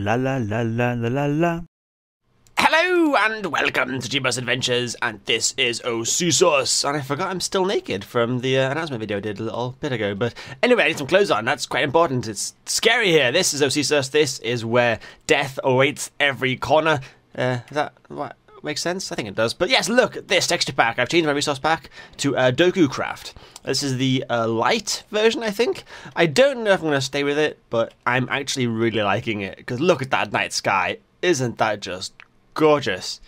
la la la la la la la. Hello and welcome to Jebus Adventures, and this is Occisus. And I forgot I'm still naked from the announcement video I did a little bit ago. But anyway, I need some clothes on. That's quite important. It's scary here. This is Occisus. This is where death awaits every corner. Is that what makes sense? I think it does. But yes, look at this texture pack. I've changed my resource pack to Doku Craft. This is the Lite version, I think. I don't know if I'm going to stay with it, but I'm actually really liking it. Because look at that night sky. Isn't that just gorgeous?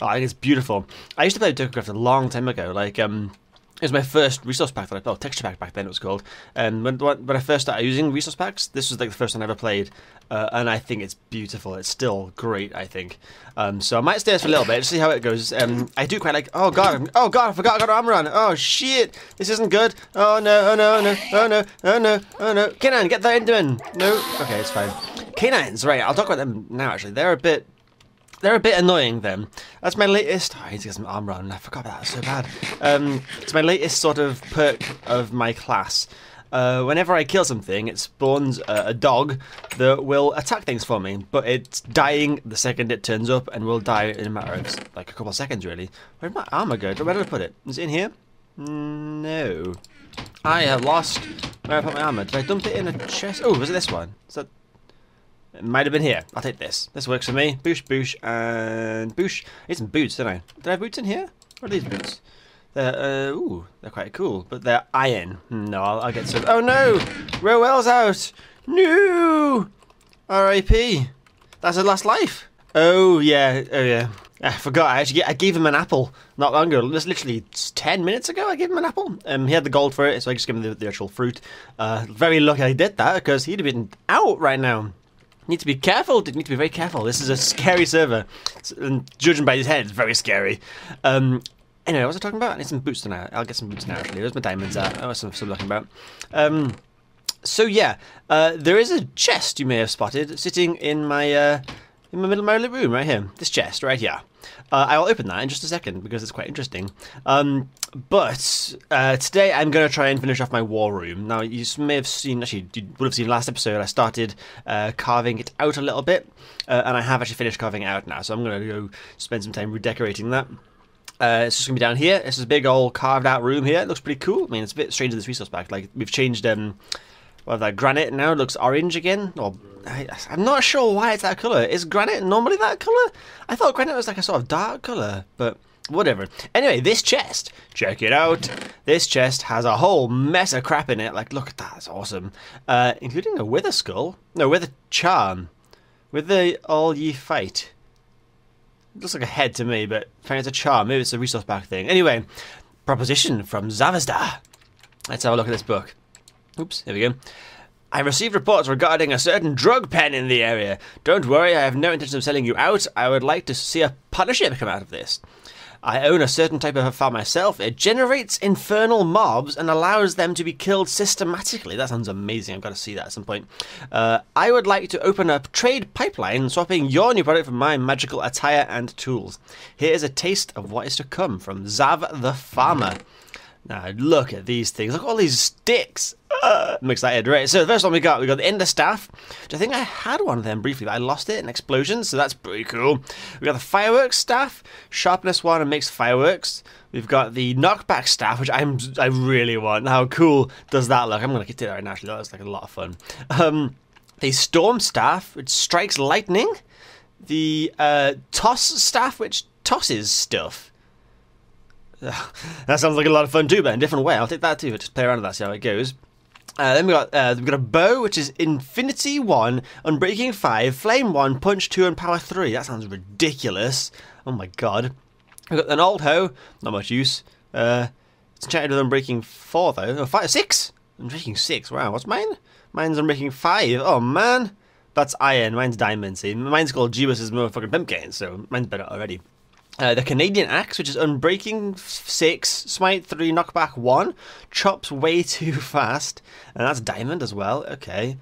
Oh, I think it's beautiful. I used to play Doku Craft a long time ago. Like, it was my first resource pack that texture pack back then it was called. And when I first started using resource packs, this was like the first one I ever played. And I think it's beautiful. It's still great, I think. So I might stay this for a little bit, just see how it goes. I do quite like, oh god, I forgot I got armor on. Oh shit, this isn't good. Oh no, oh no, oh no, oh no, oh no, oh no. Canine, get that Enderman. No, okay, it's fine. Canines, right, I'll talk about them now actually. They're a bit annoying then. That's my latest. Oh, I need to get some armor on. I forgot about that. So bad. It's my latest sort of perk of my class. Whenever I kill something, it spawns a dog that will attack things for me. But it's dying the second it turns up and will die in a matter of like a couple of seconds really. Where did my armor go? Where did I put it? Is it in here? No. I have lost where I put my armor. Did I dump it in a chest? Oh, was it this one? Is that... It might have been here. I'll take this. This works for me. Boosh, boosh, and boosh. I need some boots, don't I? Did I have boots in here? What are these boots? They're, ooh, they're quite cool, but they're iron. No, I'll get some. Oh no! Rowell's out! No! R.I.P. That's his last life. Oh yeah, oh yeah. I forgot, I gave him an apple not long ago. Just literally 10 minutes ago I gave him an apple. He had the gold for it, so I just gave him the actual fruit. Very lucky I did that, because he'd have been out right now. Need to be careful. Need to be very careful. This is a scary server. And judging by his head, it's very scary. Anyway, what was I talking about? I need some boots now. I'll get some boots now, actually. There's my diamonds at. I was some looking about. So, yeah. There is a chest you may have spotted sitting in my middle of my living room right here. This chest right here. I'll open that in just a second because it's quite interesting. But today I'm going to try and finish off my war room. Now, you may have seen, actually, you would have seen last episode, I started carving it out a little bit. And I have actually finished carving it out now. So I'm going to go spend some time redecorating that. It's just going to be down here. It's this big old carved out room here. It looks pretty cool. I mean, it's a bit strange in this resource pack. Like, we've changed... well, that granite now looks orange again. Or I'm not sure why it's that colour. Is granite normally that colour? I thought granite was like a sort of dark colour, but whatever. Anyway, this chest, check it out. This chest has a whole mess of crap in it. Like, look at that, that's awesome. Including a wither skull. No, wither charm. Wither all ye fight. It looks like a head to me, but apparently it's a charm. Maybe it's a resource pack thing. Anyway, proposition from Zavazda. Let's have a look at this book. Oops, here we go. I received reports regarding a certain drug pen in the area. Don't worry, I have no intention of selling you out. I would like to see a partnership come out of this. I own a certain type of file myself. It generates infernal mobs and allows them to be killed systematically. That sounds amazing. I've got to see that at some point. I would like to open a trade pipeline, swapping your new product for my magical attire and tools. Here is a taste of what is to come from Zav the Farmer. Now, look at these things. Look at all these sticks. I'm excited. Right, so the first one we got the Ender Staff, which I think I had one of them briefly, but I lost it in explosion, so that's pretty cool. We got the Fireworks Staff, sharpness 1 and makes fireworks. We've got the Knockback Staff, which I really want. How cool does that look? I'm going to get to that right now, actually. That looks like a lot of fun. The Storm Staff, which strikes lightning. The Toss Staff, which tosses stuff. That sounds like a lot of fun too, but in a different way. I'll take that too. Just play around with that, see how it goes. Then we've got a bow, which is Infinity 1, Unbreaking 5, Flame 1, Punch 2, and Power 3. That sounds ridiculous. Oh my god. We've got an old hoe, not much use. It's enchanted with Unbreaking 4 though. Oh, 5, 6? Unbreaking 6, wow, what's mine? Mine's Unbreaking 5, oh man. That's iron, mine's diamond, see. Mine's called Jebus' motherfucking pumpkin, so mine's better already. The Canadian Axe, which is Unbreaking 6, Smite 3, Knockback 1, chops way too fast, and that's Diamond as well, okay.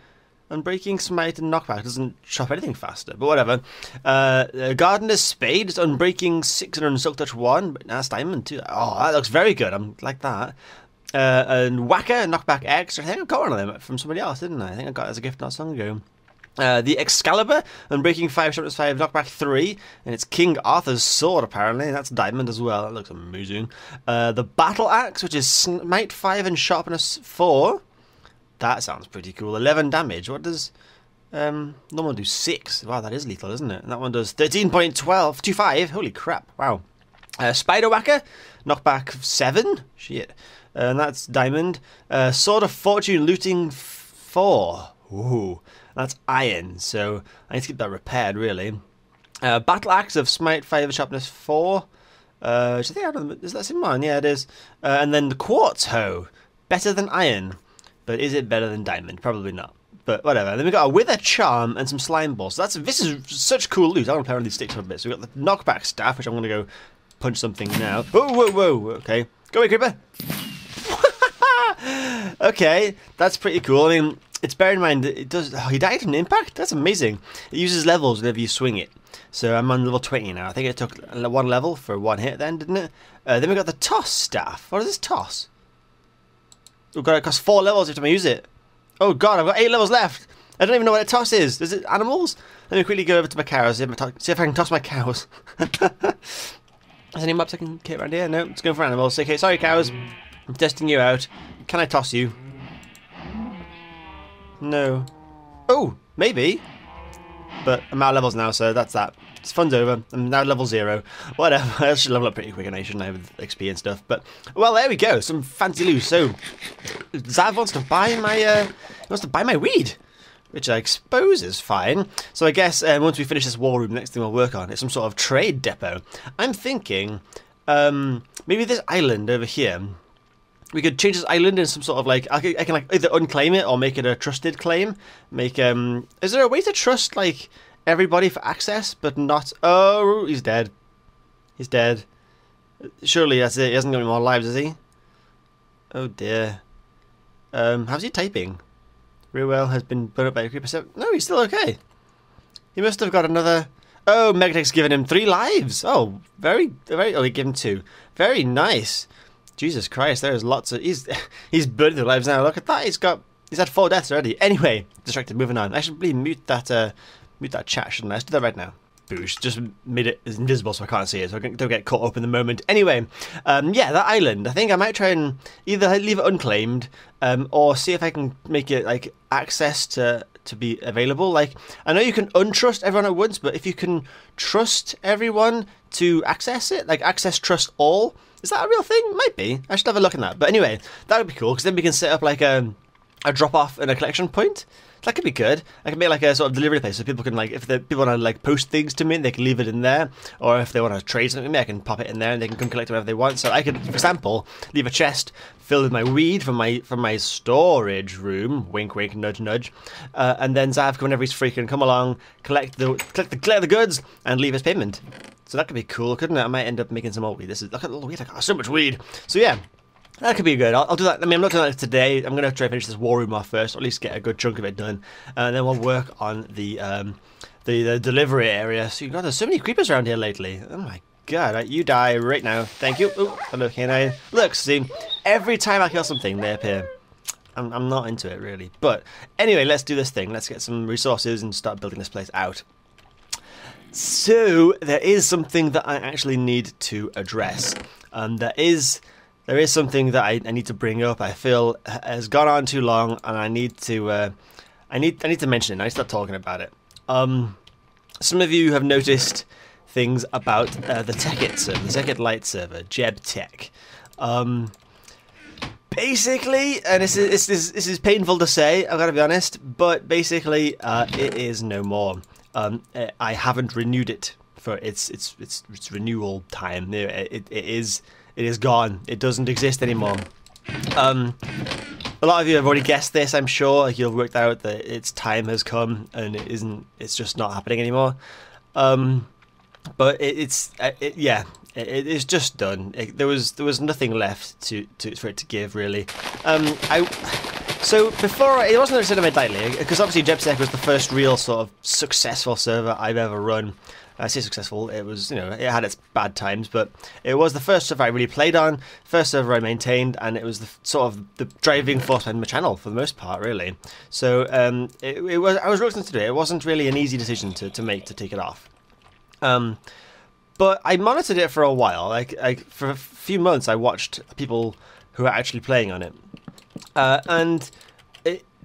Unbreaking, Smite, and Knockback doesn't chop anything faster, but whatever. Gardener's Spade is Unbreaking 6 and Silk Touch 1, but that's Diamond too. Oh, that looks very good, I'm like that. And Whacker, Knockback X, I think I got one of them from somebody else, didn't I? I think I got it as a gift not so long ago. The Excalibur, Unbreaking 5, Sharpness 5, Knockback 3, and it's King Arthur's sword, apparently. That's diamond as well. That looks amazing. The Battle Axe, which is Smite 5 and Sharpness 4. That sounds pretty cool. 11 damage. What does normal do? 6. Wow, that is lethal, isn't it? And that one does 13.25. Holy crap. Wow. Spider Whacker, Knockback 7. Shit. And that's diamond. Sword of Fortune, Looting 4. Ooh. That's iron, so I need to keep that repaired, really. Battle Axe of Smite 5 Sharpness 4. I think is that in mine? Yeah, it is. And then the Quartz Hoe. Better than iron. But is it better than diamond? Probably not. But whatever. Then we got a Wither Charm and some Slime Balls. So this is such cool loot. I want to play around these sticks for a bit. So we got the Knockback Staff, which I'm going to go punch something now. Whoa, whoa, whoa. Okay. Go away, Creeper. Okay, that's pretty cool. I mean, it's bear in mind that it does. Oh, he died from impact? That's amazing. It uses levels whenever you swing it. So I'm on level 20 now. I think it took 1 level for 1 hit then, didn't it? Then we got the Toss Staff. What is this toss? Oh god, it costs 4 levels every time I use it. Oh god, I've got 8 levels left. I don't even know what a toss is. Is it animals? Let me quickly go over to my cows. See if I can toss my cows. Is any maps I can get around here? No, let's go for animals. Okay, sorry cows. I'm testing you out. Can I toss you? No. Oh, maybe. But I'm out of levels now, so that's that. It's fun's over. I'm now level 0. Whatever. I should level up pretty quick, and I shouldn't I, with XP and stuff. But well, there we go. Some fancy loot. So Zav wants to buy my weed, which I suppose is fine. So I guess once we finish this war room, the next thing we'll work on is some sort of trade depot. I'm thinking maybe this island over here. We could change this island in some sort of like I can like either unclaim it or make it a trusted claim. Make is there a way to trust like everybody for access but not? Oh, he's dead. He's dead. Surely that's it. He hasn't got any more lives, has he? Oh dear. How's he typing? Ruel has been burnt up by a creeper. No, he's still okay. He must have got another. Oh, Megatech's given him 3 lives. Oh, very. Oh, he gave him 2. Very nice. Jesus Christ, there's lots of he's burning the lives now. Look at that. He's had 4 deaths already. Anyway, distracted. Moving on. I should really mute that chat, shouldn't I? Let's do that right now. Boosh. Just made it invisible so I can't see it, so I don't get caught up in the moment. Anyway, yeah, that island. I think I might try and either leave it unclaimed, or see if I can make it like access to be available. Like, I know you can untrust everyone at once, but if you can trust everyone to access it, like access trust all. Is that a real thing? Might be. I should have a look at that. But anyway, that would be cool, because then we can set up like a drop-off and a collection point. That could be good. I can make like a sort of delivery place so people can like, if people want to like post things to me, they can leave it in there. Or if they want to trade something with me, I can pop it in there and they can come collect it whenever they want. So I could, for example, leave a chest filled with my weed from my storage room. Wink, wink, nudge, nudge. And then Zav, whenever he's free, can come along, collect the goods, and leave his payment. So that could be cool, couldn't it? I might end up making some more weed. Look at all the weed. I got so much weed. So yeah. That could be good. I'll do that. I mean, I'm not doing that today. I'm going to try to finish this war room off first, or at least get a good chunk of it done, and then we'll work on the delivery area. So there's so many creepers around here lately. Oh my god! You die right now. Thank you. Oh, hello, canine. Look, see, every time I kill something, they appear. I'm not into it really, but anyway, let's do this thing. Let's get some resources and start building this place out. So there is something that I actually need to address. There is something that I need to bring up. I feel has gone on too long, and I need to mention it. I need to start talking about it. Some of you have noticed things about the Tekkit server, the Tekkit Lite server, Jebus. Basically, and this is painful to say, I've got to be honest, but basically, it is no more. I haven't renewed it for its renewal time. It is gone. It doesn't exist anymore. A lot of you have already guessed this, I'm sure. You've worked out that its time has come and it's just not happening anymore. But it's just done. There was nothing left for it to give, really. So before, it wasn't necessarily made lightly, because obviously Jebus was the first real sort of successful server I've ever run. I say successful, it was, you know, it had its bad times, but it was the first server I really played on, first server I maintained, and it was the sort of the driving force behind my channel for the most part, really. So it was, I was reluctant to do it. It wasn't really an easy decision to make, to take it off. But I monitored it for a while. Like for a few months, I watched people who are actually playing on it. And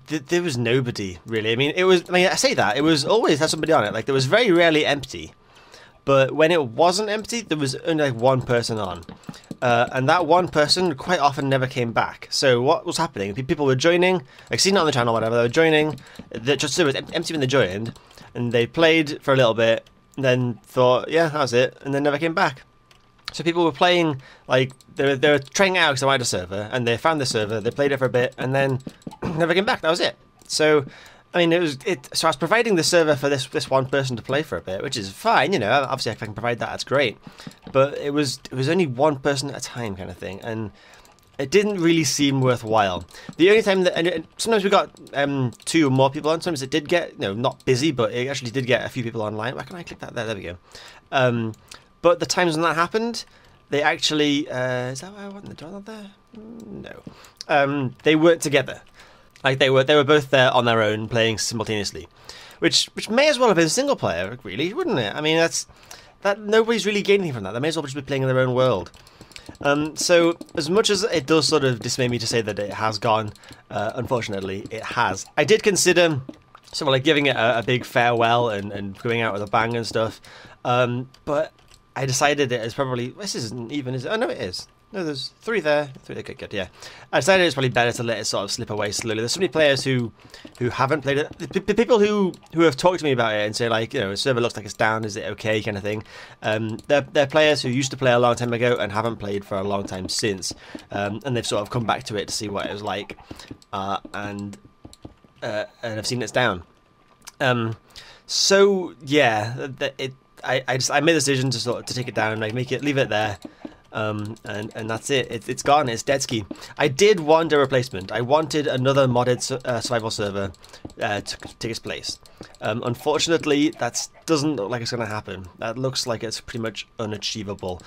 there was nobody really. I mean, I say that it was always had somebody on it. Like, there was very rarely empty, but when it wasn't empty, there was only like one person on, and that one person quite often never came back. So what was happening? People were joining, like seeing it on the channel, whatever. They were joining. Just it was empty when they joined, and they played for a little bit, and then thought, yeah, that was it, and then never came back. So people were playing, like, they were trying out because they wanted a server, and they found the server, they played it for a bit, and then never came back. That was it. So, I mean, so I was providing the server for this one person to play for a bit, which is fine, you know. Obviously, if I can provide that, that's great. But it was only one person at a time, kind of thing, and it didn't really seem worthwhile. The only time that, and sometimes we got 2 or more people on. Sometimes it did get, you know, not busy, but it actually did get a few people online. Why can't I click that there? There we go. But the times when that happened, they actually... is that why I wasn't there? No. They weren't together. Like, they were both there on their own, playing simultaneously. Which may as well have been single player, really, wouldn't it? I mean, that nobody's really gained anything from that. They may as well just be playing in their own world. So, as much as it does sort of dismay me to say that it has gone, unfortunately, it has. I did consider sort of like giving it a big farewell and going out with a bang and stuff. But I decided it is probably... This isn't even... Is it? Oh, no, it is. No, there's 3 there. 3 there. Good, yeah. I decided it's probably better to let it sort of slip away slowly. There's so many players who haven't played it. The people who have talked to me about it and say, like, you know, the server looks like it's down, is it okay, kind of thing. They're players who used to play a long time ago and haven't played for a long time since. And they've sort of come back to it to see what it was like. And I've seen it's down. So, yeah, I made the decision to take it down, like leave it there, and that's it. It's gone. It's dead ski. I did want a replacement. I wanted another modded survival server to take its place. Unfortunately, that doesn't look like it's going to happen. That looks like it's pretty much unachievable.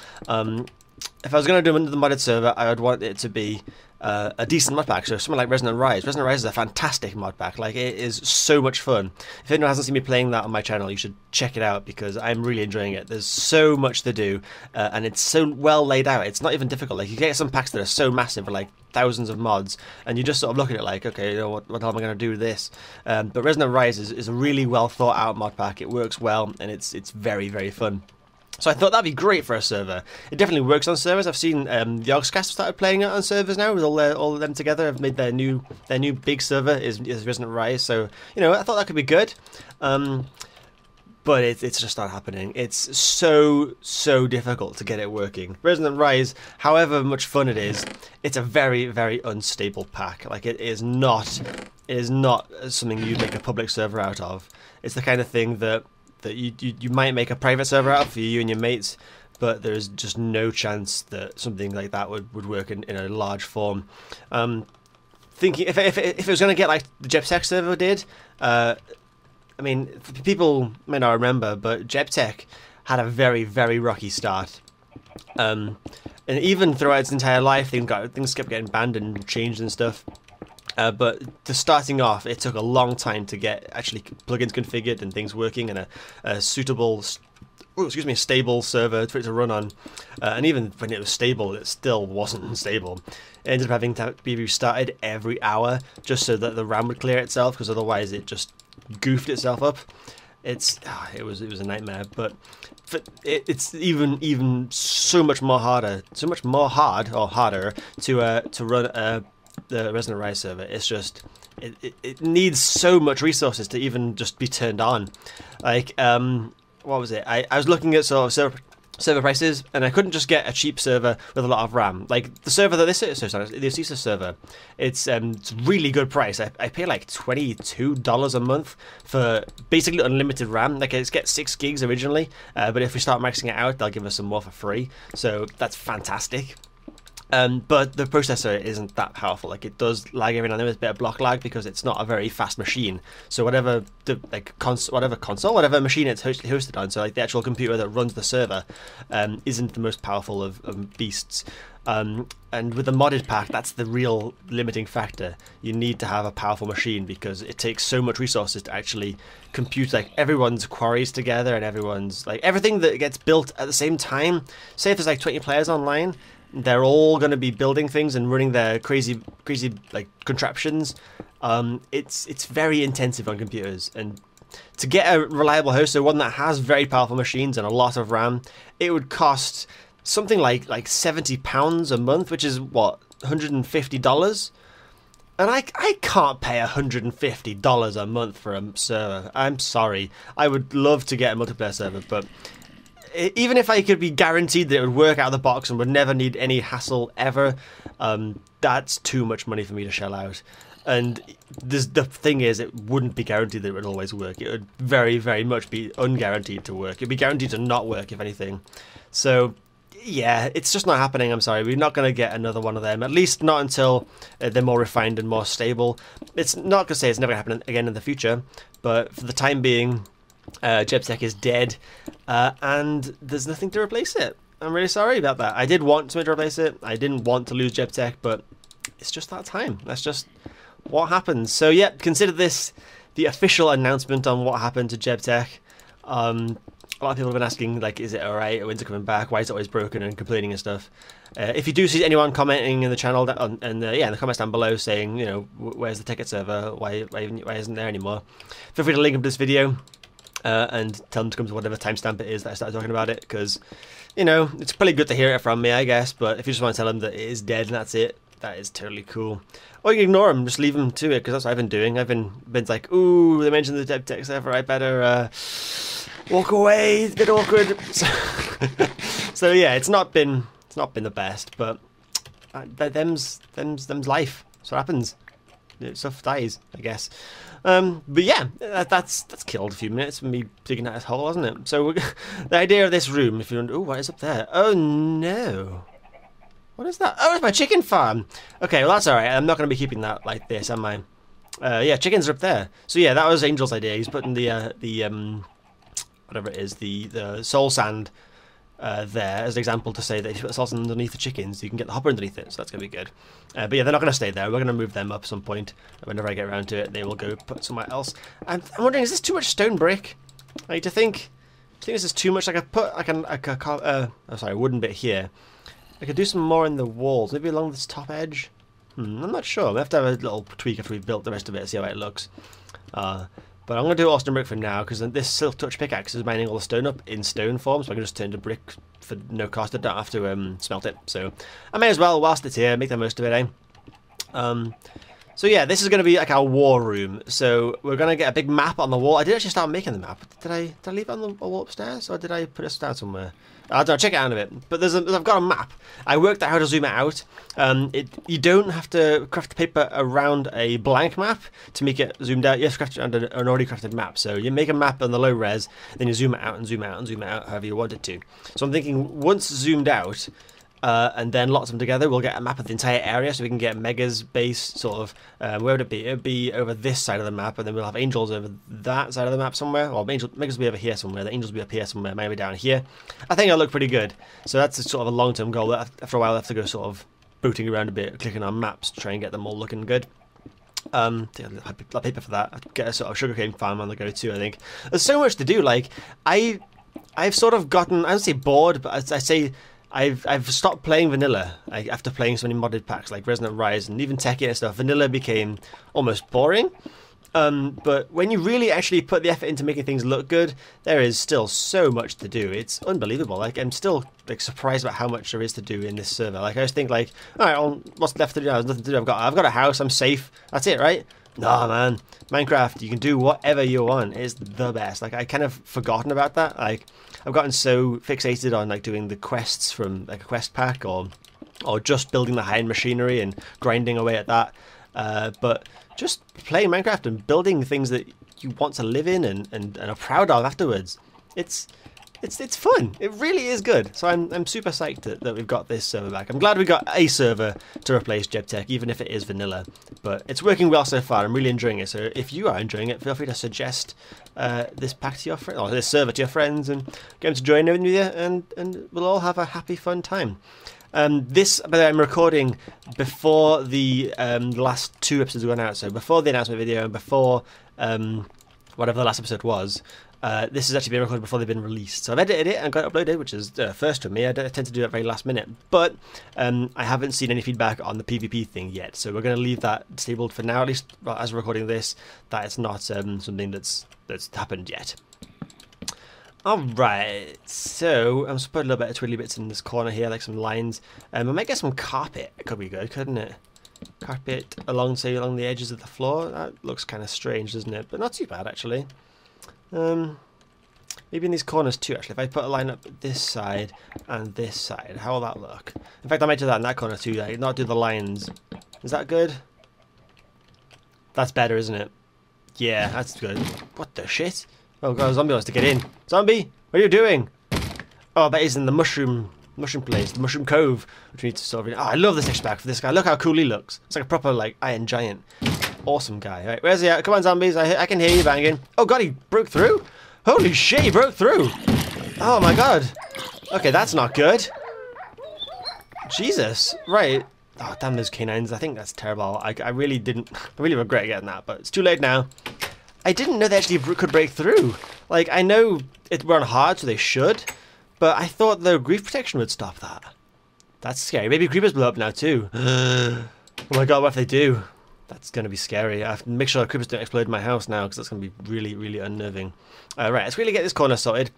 If I was going to do another modded server, I would want it to be a decent mod pack, so something like Resonant Rise. Resonant Rise is a fantastic mod pack. Like, it is so much fun. If anyone hasn't seen me playing that on my channel, you should check it out, because I'm really enjoying it. There's so much to do, and it's so well laid out. It's not even difficult. Like, you get some packs that are so massive, with like thousands of mods, and you just sort of look at it like, okay, you know, what the hell am I going to do with this? But Resonant Rise is a really well thought out mod pack. It works well, and it's very, very fun. So I thought that'd be great for a server. It definitely works on servers. I've seen the Occisus started playing it on servers now, with all of them together. Have made their new big server is Resonant Rise. So, you know, I thought that could be good. But it's just not happening. It's so difficult to get it working. Resonant Rise, however much fun it is, it's a very, very unstable pack. Like, it is not something you'd make a public server out of. It's the kind of thing that you might make a private server out for you and your mates, but there's just no chance that something like that would work in a large form. Thinking if it was going to get like the Jebus server did, I mean, people may not remember, but Jebus had a very, very rocky start. And even throughout its entire life, things kept getting banned and changed and stuff. But to starting off, it took a long time to get actually plugins configured and things working and a suitable, stable server for it to run on. And even when it was stable, it still wasn't stable. It ended up having to be restarted every hour just so that the RAM would clear itself, because otherwise it just goofed itself up. It was a nightmare. But it's even so much more harder to run the Resonant Rise server. It's just it needs so much resources to even just be turned on. Like, what was it? I was looking at sort of server prices, and I couldn't just get a cheap server with a lot of RAM. Like, the server that the Occisus server, it's really good price. I pay like $22 a month for basically unlimited RAM. Like, it's get 6 gigs originally, but if we start maxing it out, they'll give us some more for free. So that's fantastic. But the processor isn't that powerful. Like, it does lag every now and then with a bit of block lag because it's not a very fast machine. So whatever whatever machine it's hosted on, so like the actual computer that runs the server, isn't the most powerful of beasts. And with the modded pack, that's the real limiting factor. You need to have a powerful machine because it takes so much resources to actually compute like everyone's quarries together and everyone's like everything that gets built at the same time. Say if there's like 20 players online, they're all going to be building things and running their crazy like contraptions. It's very intensive on computers, and to get a reliable host, so one that has very powerful machines and a lot of RAM, it would cost something like £70 a month, which is what, $150. And I can't pay $150 a month for a server. I'm sorry. I would love to get a multiplayer server, but even if I could be guaranteed that it would work out of the box and would never need any hassle ever, that's too much money for me to shell out. And the thing is, it wouldn't be guaranteed that it would always work. It would very, very much be unguaranteed to work. It'd be guaranteed to not work, if anything. So yeah, it's just not happening. I'm sorry. We're not going to get another one of them, at least not until they're more refined and more stable. It's not going to say it's never going to happen again in the future, but for the time being, Jebus is dead, and there's nothing to replace it. I'm really sorry about that. I did want something to replace it. I didn't want to lose Jebus, but it's just that time. That's just what happens. So yeah, consider this the official announcement on what happened to Jebus. A lot of people have been asking, like, is it alright? When's it coming back? Why is it always broken and complaining and stuff? If you do see anyone commenting in the channel in the comments down below saying, you know, where's the Tekkit server? Why isn't there anymore? Feel free to link up this video and tell them to come to whatever timestamp it is that I started talking about it, because, you know, it's probably good to hear it from me, I guess. But if you just want to tell them that it is dead and that's it, that is totally cool. Or you can ignore them, just leave them to it, because that's what I've been doing. I've been like, ooh, they mentioned the Tekkit server, I better walk away. It's a bit awkward. So yeah, it's not been the best, but them's life. That's what happens. Stuff dies, I guess. But yeah, that's killed a few minutes of me digging out his hole, hasn't it? So the idea of this room, if you want, oh, what is up there? Oh no. What is that? Oh, it's my chicken farm. Okay, well that's alright. I'm not going to be keeping that like this, am I? Yeah, chickens are up there. So yeah, that was Angel's idea. He's putting the whatever it is, the soul sand there as an example to say that if you put the soul sand underneath the chickens, you can get the hopper underneath it. So that's going to be good. But yeah, they're not going to stay there. We're going to move them up at some point. Whenever I get around to it, they will go put somewhere else. I'm wondering, is this too much stone brick? Like, do you think this is too much? Like, I put like a wooden bit here. I could do some more in the walls, maybe along this top edge. I'm not sure. We have to have a little tweak after we've built the rest of it, see how it looks. But I'm going to do all stone brick for now, because this silk touch pickaxe is mining all the stone up in stone form, so I can just turn to brick for no cost. I don't have to smelt it, so I may as well, whilst it's here, make the most of it, eh? So yeah, this is going to be like our war room. So we're going to get a big map on the wall. I did actually start making the map. Did I leave it on the wall upstairs, or did I put it down somewhere? I don't know, check it out in a bit. But I've got a map. I worked out how to zoom it out. You don't have to craft the paper around a blank map to make it zoomed out. You have to craft it around an already crafted map. So you make a map on the low res, then you zoom it out and zoom out and zoom it out however you want it to. So I'm thinking once zoomed out, and then lots of them together, we'll get a map of the entire area, so we can get Mega's base, sort of, where would it be? It would be over this side of the map, and then we'll have Angels over that side of the map somewhere. Well, Mega's will be over here somewhere, the Angels will be up here somewhere, maybe down here. I think it'll look pretty good. So that's a sort of a long-term goal. After a while, I have to go sort of booting around a bit, clicking on maps to try and get them all looking good. Take a little paper for that. Get a sort of sugarcane farm on the go too, I think. There's so much to do. Like, I've sort of gotten, I don't say bored, but I say I've stopped playing vanilla after playing so many modded packs like Resonant Rise and even Tekkit and stuff. Vanilla became almost boring. But when you really actually put the effort into making things look good, there is still so much to do. It's unbelievable. Like, I'm still like surprised about how much there is to do in this server. Like, I just think like, all right, well, what's left to do? There's nothing to do. I've got a house. I'm safe. That's it, right? No, man. Minecraft, you can do whatever you want. It's the best. Like, I kind of forgotten about that. Like, I've gotten so fixated on like doing the quests from like a quest pack, or just building the high-end machinery and grinding away at that. But just playing Minecraft and building things that you want to live in and are proud of afterwards. It's it's fun. It really is good. So I'm super psyched that we've got this server back. I'm glad we got a server to replace JebTech, even if it is vanilla. But it's working well so far. I'm really enjoying it. So if you are enjoying it, feel free to suggest this pack to your friends, or this server to your friends, and get them to join in with you, and we'll all have a happy, fun time. This, by the way, I'm recording before the last 2 episodes have gone out. So before the announcement video and before whatever the last episode was. This has actually been recorded before they've been released. So I've edited it and got it uploaded, which is first for me. I tend to do that very last minute. But I haven't seen any feedback on the PvP thing yet. So we're going to leave that disabled for now, at least as we're recording this. That is not something that's happened yet. Alright, so I'm just putting a little bit of twiddly bits in this corner here, like some lines. I might get some carpet. It could be good, couldn't it? Carpet along the edges of the floor. That looks kind of strange, doesn't it? But not too bad, actually. Maybe in these corners too, actually. If I put a line up this side and this side, how will that look? In fact, I might do that in that corner too, like, not do the lines. Is that good? That's better, isn't it? Yeah, that's good. What the shit? Oh god, a zombie wants to get in. Zombie, what are you doing? Oh, that is in the mushroom place, the mushroom cove, which we need to solve. Oh, I love this texture pack for this guy. Look how cool he looks. It's like a proper, like, iron giant. Awesome guy. Right, where's he at? Come on, zombies. I can hear you banging. Oh god, he broke through? Holy shit, he broke through. Oh my god. Okay, that's not good. Jesus. Right. Oh, damn those canines. I think that's terrible. I really regret getting that, but it's too late now. I didn't know they actually could break through. Like, I know we're on hard, so they should, but I thought the grief protection would stop that. That's scary. Maybe creepers blow up now too. Oh my god, what if they do? That's going to be scary. I have to make sure the creepers don't explode in my house now, because that's going to be really, really unnerving. Right, let's really get this corner sorted.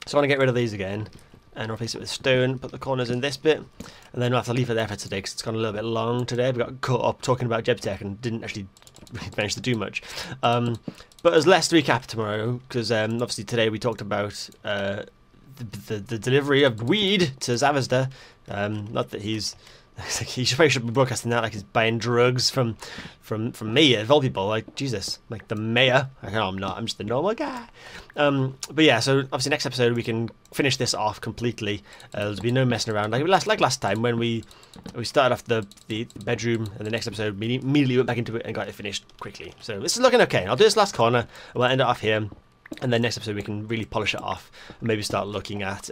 So I want to get rid of these again and replace it with stone, put the corners in this bit, and then we'll have to leave it there for today because it's gone a little bit long today. We got caught up talking about JebTech and didn't actually really manage to do much. But there's less to recap tomorrow, because obviously today we talked about the delivery of weed to Zavazda. Not that he should be broadcasting that like he's buying drugs from me, of all people. Like, Jesus, like the mayor. No, I'm not. I'm just a normal guy. But yeah, so obviously next episode we can finish this off completely. There'll be no messing around like last time when we started off the bedroom, and the next episode we immediately went back into it and got it finished quickly. So this is looking okay. I'll do this last corner and we'll end it off here. And then next episode we can really polish it off and maybe start looking at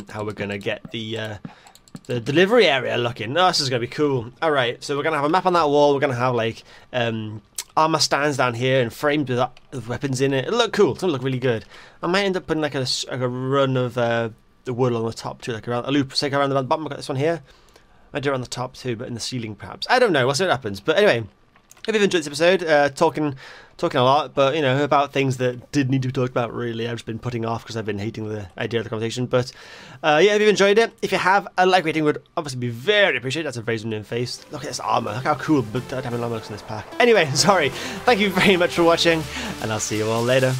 how we're gonna get the delivery area looking. Oh, this is going to be cool. Alright, so we're going to have a map on that wall. We're going to have, like, armor stands down here and framed with weapons in it. It'll look cool. It's going to look really good. I might end up putting, like a run of the wood along the top, too. Like, a loop, say, around the bottom. I've got this one here. I do it on the top, too, but in the ceiling, perhaps. I don't know. We'll see what happens. But anyway, hope you've enjoyed this episode. Talking a lot, but, you know, about things that did need to be talked about, really. I've just been putting off because I've been hating the idea of the conversation. But, yeah, if you've enjoyed it, if you have, a like rating would obviously be very appreciated. That's a very zoomed in face. Look at this armor. Look how cool but diamond armor looks in this pack. Anyway, sorry. Thank you very much for watching, and I'll see you all later.